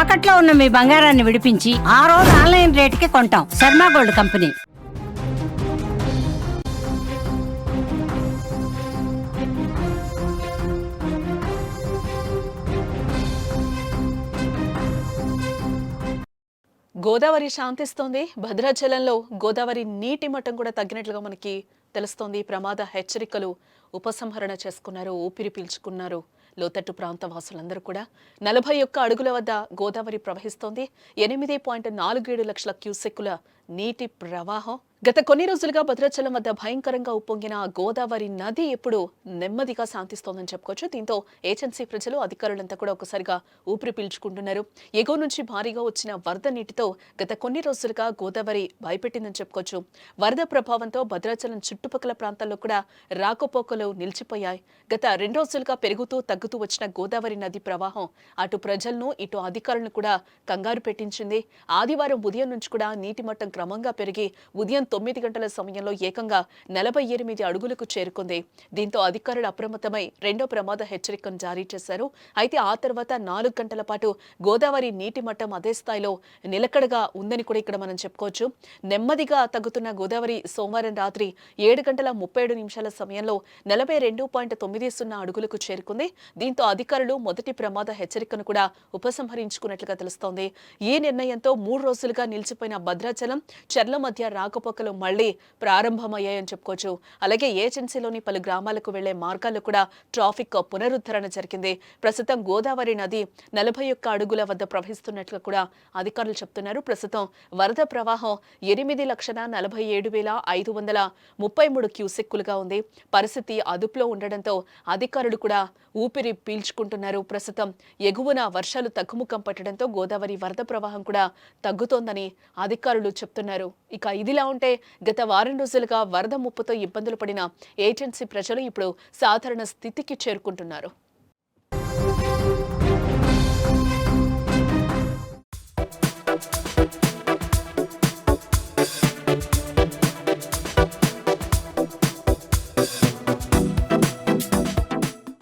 తాకట్లో ఉన్న మీ బంగారాన్ని విడిపించి ఆ రోజు ఆన్లైన్ రేటుకి కొంటాం. Sharma gold company. గోదావరి శాంతిస్తోంది. భద్రాచలంలో గోదావరి నీటి మట్టం కూడా తగ్గినట్లుగా మనకి తెలుస్తోంది. ప్రమాద హెచ్చరికలు ఉపసంహరణ చేసుకున్నారు, ఊపిరి పీల్చుకున్నారు లోతట్టు ప్రాంత వాసులందరూ కూడా. 41 అడుగుల వద్ద గోదావరి ప్రవహిస్తోంది. 8.47 లక్షల క్యూసెక్కుల నీటి ప్రవాహం. గత కొన్ని రోజులుగా భద్రాచలం వద్ద భయంకరంగా ఉప్పొంగిన గోదావరి నది ఇప్పుడు నెమ్మదిగా శాంతిస్తోందని చెప్పుకోవచ్చు. దీంతో ఏజెన్సీ ప్రజలు, అధికారులంతా కూడా ఒకసారిగా ఊపిరి పీల్చుకుంటున్నారు. ఎగువ నుంచి భారీగా వచ్చిన వరద నీటితో గత కొన్ని రోజులుగా గోదావరి భయపెట్టిందని చెప్పుకోవచ్చు. వరద ప్రభావంతో భద్రాచలం చుట్టుపక్కల ప్రాంతాల్లో కూడా రాకపోకలు నిలిచిపోయాయి. గత 2 రోజులుగా పెరుగుతూ తగ్గుతూ వచ్చిన గోదావరి నది ప్రవాహం అటు ప్రజలను, ఇటు అధికారులను కూడా కంగారు పెట్టించింది. ఆదివారం ఉదయం నుంచి కూడా నీటి మట్టం క్రమంగా పెరిగి ఉదయం 9 గంటల సమయంలో ఏకంగా 48 అడుగులకు చేరుకుంది. దీంతో అధికారులు అప్రమత్తమై రెండో ప్రమాద హెచ్చరికను జారీ చేశారు. అయితే ఆ తర్వాత 4 గంటల పాటు గోదావరి నీటి మట్టం అదే స్థాయిలో నిలకడగా ఉందని కూడా ఇక్కడ మనం చెప్పుకోవచ్చు. నెమ్మదిగా తగ్గుతున్న గోదావరి సోమవారం రాత్రి 7:37 సమయంలో 42.90 అడుగులకు చేరుకుంది. దీంతో అధికారులు మొదటి ప్రమాద హెచ్చరికను కూడా ఉపసంహరించుకున్నట్లుగా తెలుస్తోంది. ఈ నిర్ణయంతో 3 రోజులుగా నిలిచిపోయిన భద్రాచలం, చర్ల మధ్య రాకపోకలు మళ్లీ ప్రారంభమయ్యాయని చెప్పుకోవచ్చు. అలాగే ఏజెన్సీలోని పలు గ్రామాలకు వెళ్లే మార్గాల్లో కూడా ట్రాఫిక్ పునరుద్ధరణ జరిగింది. ప్రస్తుతం గోదావరి నది 41 అడుగుల వద్ద ప్రవహిస్తున్నట్లు కూడా అధికారులు చెప్తున్నారు. ప్రస్తుతం వరద ప్రవాహం 8,47,533 క్యూసెక్కులుగా ఉంది. పరిస్థితి అదుపులో ఉండడంతో అధికారులు కూడా ఊపిరి పీల్చుకుంటున్నారు. ప్రస్తుతం ఎగువన వర్షాలు తగ్గుముఖం పట్టడంతో గోదావరి వరద ప్రవాహం కూడా తగ్గుతోందని అధికారులు చెప్తున్నారు. ఇక ఇదిలా ఉంటే గత వారం రోజులుగా వరద ముప్పుతో ఇబ్బందులు పడిన ఏజెన్సీ ప్రజలు ఇప్పుడు సాధారణ స్థితికి చేరుకుంటున్నారు.